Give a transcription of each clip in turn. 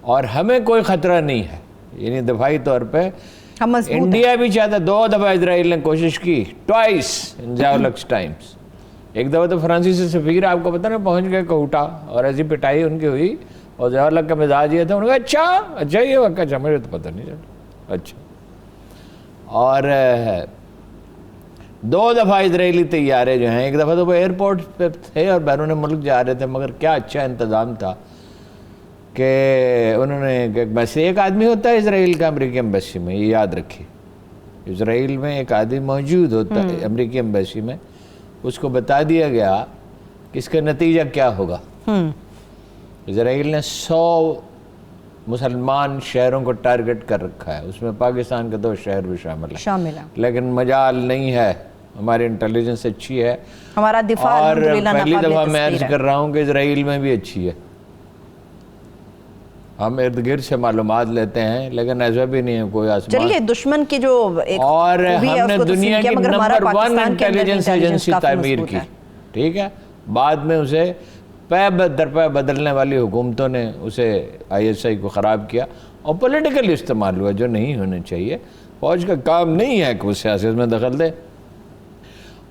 اور ہمیں کوئی خطرہ نہیں ہے، یعنی دفاعی طور پہ انڈیا بھی چاہتا. 2 دفعہ اسرائیل نے کوشش کی، ٹوائس ان زیولکس ٹائمز. ایک دفعہ تو فرانسیسی سفیر آپ کو پتہ نا پہنچ گئے کوٹا، اور ایسی پٹائی ان کی ہوئی، اور زیولک کا مزاج یہ تھا، انہوں نے کہا اچھا یہ واقعہ، اچھا مجھے تو پتہ نہیں چلا. اچھا، اور 2 دفعہ اسرائیلی طیارے جو ہیں، ایک دفعہ تو وہ ایئرپورٹ پہ تھے اور بیرون ملک جا رہے تھے، مگر کیا اچھا انتظام تھا کہ انہوں نے بس ایک آدمی ہوتا ہے اسرائیل کا امریکی ایمبیسی میں، یہ یاد رکھیے، اسرائیل میں ایک آدمی موجود ہوتا ہے امریکی ایمبیسی میں، اس کو بتا دیا گیا کہ اس کا نتیجہ کیا ہوگا. اسرائیل نے 100 مسلمان شہروں کو ٹارگٹ کر رکھا ہے، اس میں پاکستان کے 2 شہر بھی شامل ہیں، لیکن مجال نہیں ہے، ہماری انٹیلیجنس اچھی ہے، ہمارا دفاع اور پہلی دفعہ میں عرض کر رہا ہوں کہ اسرائیل میں بھی اچھی ہے. ہم ارد گرد سے معلومات لیتے ہیں، لیکن ایسا بھی نہیں ہے کوئی آسمان. چلیے دشمن کی جو اور ہم نے دنیا کی نمبر 1 انٹیلیجنس ایجنسی تعمیر کی، ٹھیک ہے، بعد میں اسے پے در پے بدلنے والی حکومتوں نے اسے ISI کو خراب کیا اور پولیٹیکل استعمال ہوا، جو نہیں ہونا چاہیے. فوج کا کام نہیں ہے کہ وہ سیاست میں دخل دے،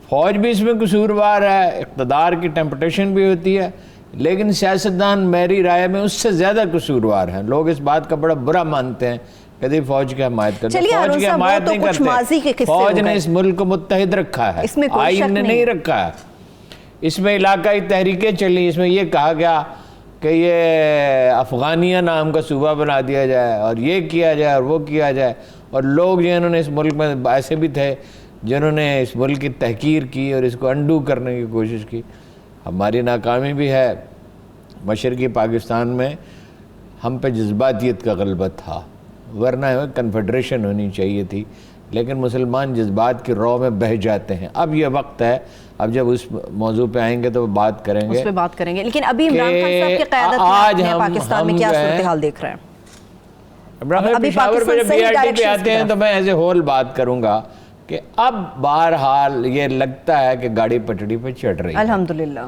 فوج بھی اس میں قصوروار ہے، اقتدار کی ٹیمپٹیشن بھی ہوتی ہے، لیکن سیاستدان میری رائے میں اس سے زیادہ قصوروار ہیں. لوگ اس بات کا بڑا برا مانتے ہیں کہ فوج کی حمایت کرتے ہیں، فوج کی حمایت نہیں کرتے. فوج نے اس ملک کو متحد رکھا ہے، آئین نے نہیں رکھا ہے. اس میں علاقائی تحریکیں چلی، اس میں یہ کہا گیا کہ یہ افغانیہ نام کا صوبہ بنا دیا جائے اور یہ کیا جائے اور وہ کیا جائے، اور لوگ جنہوں نے اس ملک میں ایسے بھی تھے جنہوں نے اس ملک کی تحقیر کی اور اس کو انڈو کرنے کی کوشش کی. ہماری ناکامی بھی ہے. مشرقی پاکستان میں ہم پہ جذباتیت کا غلبہ تھا، ورنہ کنفیڈریشن ہونی چاہیے تھی، لیکن مسلمان جذبات کی رو میں بہہ جاتے ہیں. اب یہ وقت ہے، اب جب اس موضوع پہ آئیں گے تو بات کریں گے، اس پہ بات کریں گے. لیکن ابھی عمران خان صاحب کی قیادت میں پاکستان میں کیا صورتحال دیکھ رہے ہیں؟ عمران خان پشاور پہ جب BRT پہ آتے ہیں تو میں ایسے ہول بات کروں گا کہ اب بہرحال یہ لگتا ہے کہ گاڑی پٹڑی پہ چڑھ رہی ہے الحمدللہ.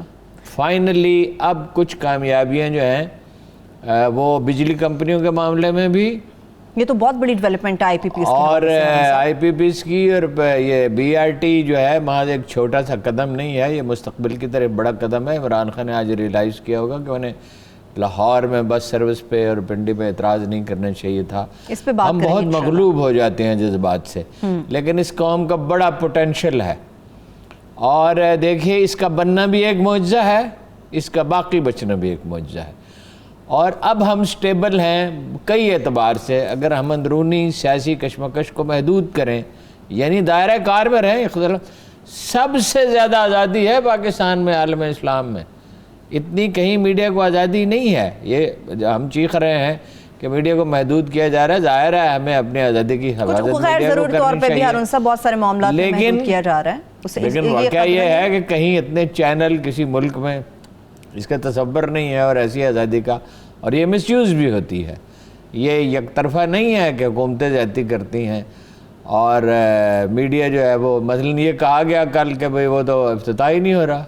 فائنلی اب کچھ کامیابیاں جو ہیں وہ بجلی کمپنیوں کے معاملے میں بھی، یہ تو بہت بڑی ڈیولپمنٹ ہے IPPs کی، اور IPPs کی، اور یہ BRT جو ہے محض ایک چھوٹا سا قدم نہیں ہے، یہ مستقبل کی طرف بڑا قدم ہے. عمران خان نے آج ریلائز کیا ہوگا کہ انہیں لاہور میں بس سروس پہ اور پنڈی پہ اعتراض نہیں کرنا چاہیے تھا. اس پہ بات ہم بہت مغلوب ہو جاتے ہیں جذبات سے، لیکن اس قوم کا بڑا پوٹینشل ہے، اور دیکھیے اس کا بننا بھی ایک معجزہ ہے، اس کا باقی بچنا بھی ایک معجزہ ہے. اور اب ہم سٹیبل ہیں کئی اعتبار سے. اگر ہم اندرونی سیاسی کشمکش کو محدود کریں، یعنی دائرہ کار میں رہیں، سب سے زیادہ آزادی ہے پاکستان میں، عالم اسلام میں. اتنی کہیں میڈیا کو آزادی نہیں ہے. یہ ہم چیخ رہے ہیں کہ میڈیا کو محدود کیا جا رہا ہے، ظاہر ہے ہمیں اپنی آزادی کی حفاظت میڈیا کو کرنی چاہیے، بہت سارے معاملات میں محدود کیا جا رہا ہے. لیکن واقعہ یہ ہے کہ کہیں اتنے چینل کسی ملک میں اس کا تصور نہیں ہے، اور ایسی آزادی کا، اور یہ مس یوز بھی ہوتی ہے. یہ یک طرفہ نہیں ہے کہ حکومتیں زیادتی کرتی ہیں اور میڈیا جو ہے وہ، مثلا یہ کہا گیا کل کہ بھئی وہ تو افتتاح ہی نہیں ہو رہا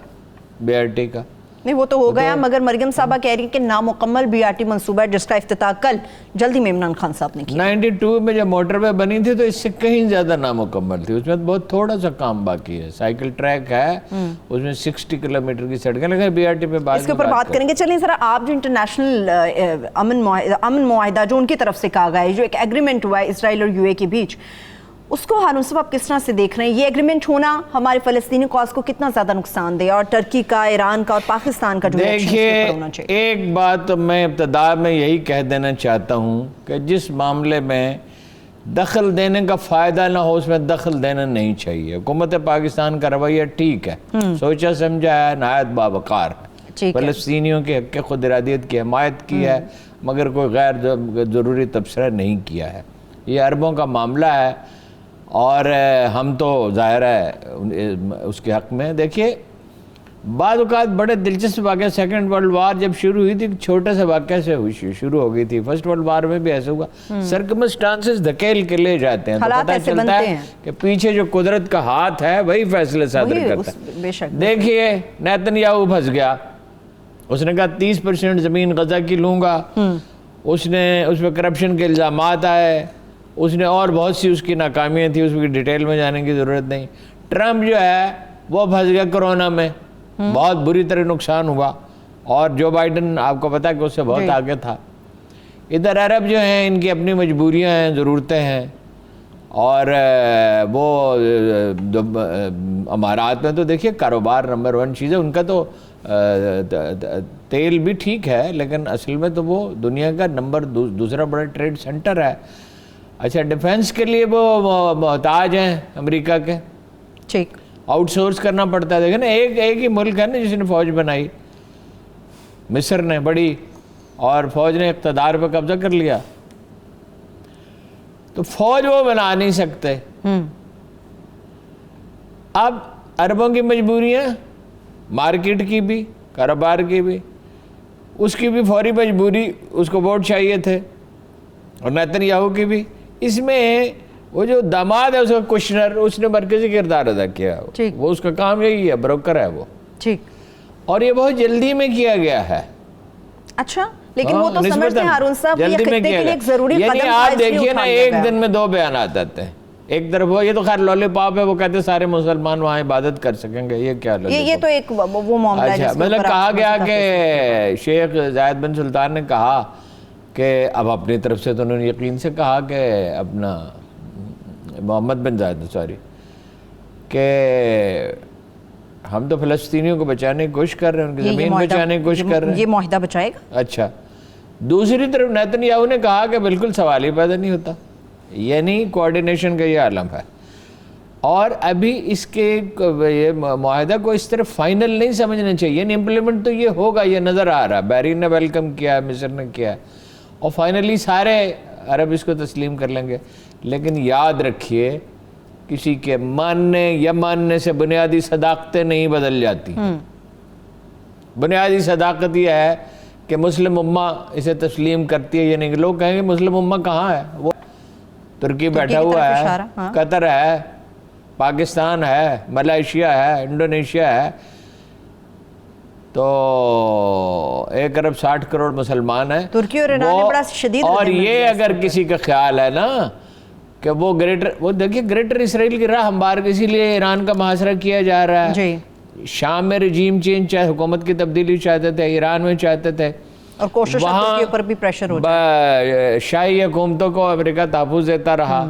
BRT کا. نہیں، وہ تو ہو گیا، مگر مریم صاحبہ کہہ رہی ہیں کہ نامکمل BRT منصوبہ ہے جس کا افتتاح کل جلدی میں عمران خان صاحب نے کیا. 92 میں جب موٹر وے بنی تھی تو اس سے کہیں زیادہ نامکمل تھی، اس میں بہت تھوڑا سا کام باقی ہے. سائیکل ٹریک ہے، اس میں 60 کلومیٹر کی سڑکیں، لیکن BRT پہ اس کے اوپر بات کریں گے. چلیں ذرا آپ جو انٹرنیشنل امن معاہدہ جو ان کی طرف سے کہا گیا ہے، جو ایک ایگریمنٹ ہوا ہے اسرائیل اور UAE کے بیچ، اس کو ہارون صاحب آپ کس طرح سے دیکھ رہے ہیں؟ یہ ایگریمنٹ ہونا ہمارے فلسطینی کاز کو کتنا زیادہ نقصان دے، اور ترکی کا، ایران کا اور پاکستان کا جو دیکھیے، ایک بات میں ابتدا میں یہی کہہ دینا چاہتا ہوں کہ جس معاملے میں دخل دینے کا فائدہ نہ ہو اس میں دخل دینا نہیں چاہیے. حکومت پاکستان کا رویہ ٹھیک ہے، سوچا سمجھا ہے، نہایت باوقار ہے، فلسطینیوں کے حق خود ارادیت کی حمایت کی ہے، مگر کوئی غیر ضروری تبصرہ نہیں کیا ہے. یہ عربوں کا معاملہ ہے اور ہم تو ظاہر ہے اس کے حق میں. دیکھیے بعض اوقات بڑے دلچسپ واقعہ، سیکنڈ ورلڈ وار جب شروع ہوئی تھی چھوٹے سے واقعہ سے شروع ہو گئی تھی. فرسٹ ورلڈ وار میں بھی ایسا ہوا، سرکمسٹانسز دھکیل کے لے جاتے ہیں تو پتہ چلتا ہے کہ پیچھے جو قدرت کا ہاتھ ہے وہی فیصلے صادر کرتا ہے. دیکھیے نیتن یاہو پھنس گیا، اس نے کہا 30% زمین غزہ کی لوں گا، اس پہ کرپشن کے الزامات آئے، اس نے اور بہت سی اس کی ناکامیاں تھیں، اس کی ڈیٹیل میں جانے کی ضرورت نہیں۔ ٹرمپ جو ہے وہ پھنس گیا کرونا میں، بہت بری طرح نقصان ہوا، اور جو بائیڈن آپ کو پتا کہ اس سے بہت آگے تھا۔ ادھر عرب جو ہیں ان کی اپنی مجبوریاں ہیں، ضرورتیں ہیں، اور وہ امارات میں تو دیکھیے کاروبار نمبر 1 چیز ہے ان کا، تو تیل بھی ٹھیک ہے لیکن اصل میں تو وہ دنیا کا دوسرا بڑا ٹریڈ سینٹر ہے۔ اچھا، ڈیفنس کے لیے وہ محتاج ہیں امریکہ کے، ٹھیک، آؤٹ سورس کرنا پڑتا ہے۔ دیکھیں نا، ایک ہی ملک ہے نا جس نے فوج بنائی، مصر نے بڑی، اور فوج نے اقتدار پہ قبضہ کر لیا، تو فوج وہ بنا نہیں سکتے۔ اب عربوں کی مجبوریاں، مارکیٹ کی بھی، کاروبار کی بھی، اس کی بھی فوری مجبوری، اس کو ووٹ چاہیے تھے، اور نیتن یاہو کی بھی۔ اس میں وہ جو داماد ہے اس کا کشنر، اس نے مرکزی کردار ادا کیا، وہ اس کا کام یہی ہے، بروکر ہے وہ، ٹھیک، اور یہ بہت جلدی میں کیا گیا ہے۔ اچھا، لیکن وہ تو سمجھتے ہیں ہارون صاحب یہ خطے کے لیے ایک ضروری قدم تھا، آپ دیکھیے نا، ایک دن میں 2 بیانات آتے ہیں۔ ایک طرف وہ، یہ تو خیر لولی پاپ ہے، وہ کہتے ہیں سارے مسلمان وہاں عبادت کر سکیں گے، یہ کیا لولی پاپ؟ یہ تو ایک وہ معاملہ ہے۔ مطلب کہا گیا کہ شیخ زاید بن سلطان نے کہا کہ اب اپنی طرف سے تو انہوں نے یقین سے کہا کہ اپنا محمد بن زاید کہ ہم تو فلسطینیوں کو بچانے کی کوشش کر رہے ہیں، ان کی زمین بچانے کی کوشش کر رہے ہیں، یہ معاہدہ بچائے گا۔ اچھا، دوسری طرف نیتن یاہو نے کہا کہ بالکل سوال ہی پیدا نہیں ہوتا، یعنی کوارڈینیشن کا یہ عالم ہے، اور ابھی اس کے یہ معاہدہ کو اس طرح فائنل نہیں سمجھنا چاہیے، یعنی امپلیمنٹ تو یہ ہوگا، یہ نظر آ رہا ہے، بحرین نے ویلکم کیا، مصر نے کیا، اور فائنلی سارے عرب اس کو تسلیم کر لیں گے۔ لیکن یاد رکھیے، کسی کے ماننے یا ماننے سے بنیادی صداقتیں نہیں بدل جاتی۔ بنیادی صداقت یہ ہے کہ مسلم امہ اسے تسلیم کرتی ہے، یعنی کہ لوگ کہیں گے مسلم امہ کہاں ہے؟ وہ ترکی بیٹھا ہوا ہے، قطر ہے، پاکستان ہے، ملائیشیا ہے، انڈونیشیا ہے، تو 1 ارب 60 کروڑ مسلمان ہیں۔ ترکی اور ایران نے بڑا شدید، اور یہ اگر کسی کا خیال ہے نا کہ وہ دیکھیے گریٹر اسرائیل کی راہ ہموار، اسی لیے ایران کا محاصرہ کیا جا رہا ہے۔ شام میں رجیم چینج چاہے، حکومت کی تبدیلی چاہتے تھے، ایران میں چاہتے تھے، اور کوشش ہے ترکی اوپر بھی پریشر ہو جائے، شاہی حکومتوں کو امریکہ تحفظ دیتا رہا۔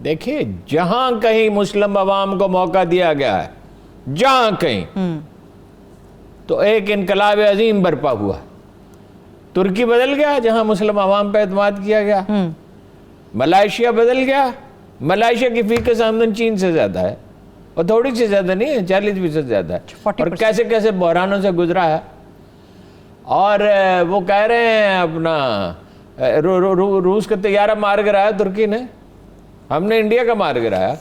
دیکھیے، جہاں کہیں مسلم عوام کو موقع دیا گیا ہے، جہاں کہیں، تو ایک انقلاب عظیم برپا ہوا۔ ترکی بدل گیا جہاں مسلم عوام پہ اعتماد کیا گیا، ملائیشیا بدل گیا، ملائیشیا کی فیکس آمدن چین سے زیادہ ہے، اور تھوڑی سی زیادہ نہیں ہے، 40% زیادہ ہے، اور کیسے کیسے بحرانوں سے گزرا ہے۔ اور وہ کہہ رہے ہیں اپنا روس کا طیارہ مار گرایا ترکی نے، ہم نے انڈیا کا مار گرایا۔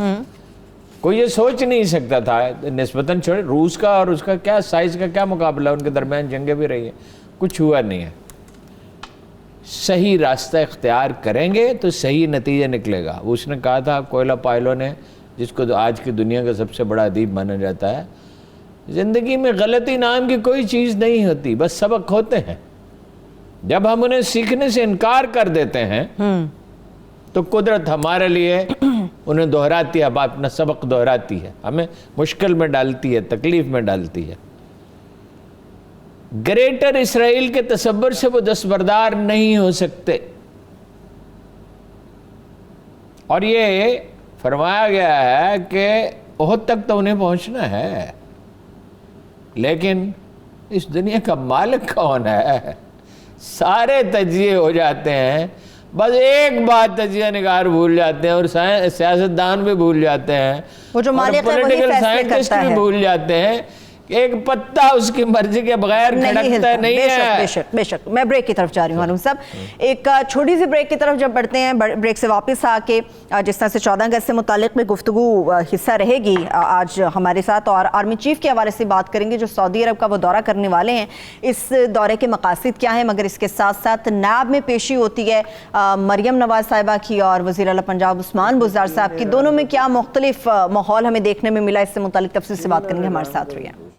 کوئی یہ سوچ نہیں سکتا تھا، نسبتاً چھوڑے روس کا اور اس کا کیا سائز کا کیا مقابلہ، ان کے درمیان جنگیں بھی رہی ہیں، کچھ ہوا نہیں ہے۔ صحیح راستہ اختیار کریں گے تو صحیح نتیجہ نکلے گا۔ اس نے کہا تھا کوئلہ پائلو نے، جس کو آج کی دنیا کا سب سے بڑا ادیب مانا جاتا ہے، زندگی میں غلطی نام کی کوئی چیز نہیں ہوتی، بس سبق ہوتے ہیں۔ جب ہم انہیں سیکھنے سے انکار کر دیتے ہیں تو قدرت ہمارے لیے انہیں دہراتی ہے، اب اپنا سبق دہراتی ہے، ہمیں مشکل میں ڈالتی ہے، تکلیف میں ڈالتی ہے۔ گریٹر اسرائیل کے تصور سے وہ دستبردار نہیں ہو سکتے، اور یہ فرمایا گیا ہے کہ احد تک تو انہیں پہنچنا ہے، لیکن اس دنیا کا مالک کون ہے؟ سارے تجزیے ہو جاتے ہیں، بس ایک بات تجزیہ نگار بھول جاتے ہیں، اور سیاستدان بھی بھول جاتے ہیں، اور پولیٹیکل سائنٹسٹ بھی بھول جاتے ہیں کہ ایک پتہ اس کی مرضی کے بغیر کھڑکتا نہیں ہے۔ بے شک بے شک۔ میں بریک کی طرف جا رہی ہوں ہارون صاحب، ایک چھوٹی سی بریک کی طرف جب بڑھتے ہیں، بریک سے واپس آ کے جس طرح سے 14 اگست سے متعلق میں گفتگو حصہ رہے گی آج ہمارے ساتھ، اور آرمی چیف کے حوالے سے بات کریں گے جو سعودی عرب کا وہ دورہ کرنے والے ہیں، اس دورے کے مقاصد کیا ہیں، مگر اس کے ساتھ ساتھ نیب میں پیشی ہوتی ہے مریم نواز صاحبہ کی اور وزیر اعلیٰ پنجاب عثمان بزدار صاحب کی، دونوں میں کیا مختلف ماحول ہمیں دیکھنے میں ملا، اس سے متعلق تفصیل سے بات کریں گے، ہمارے ساتھ رہیے۔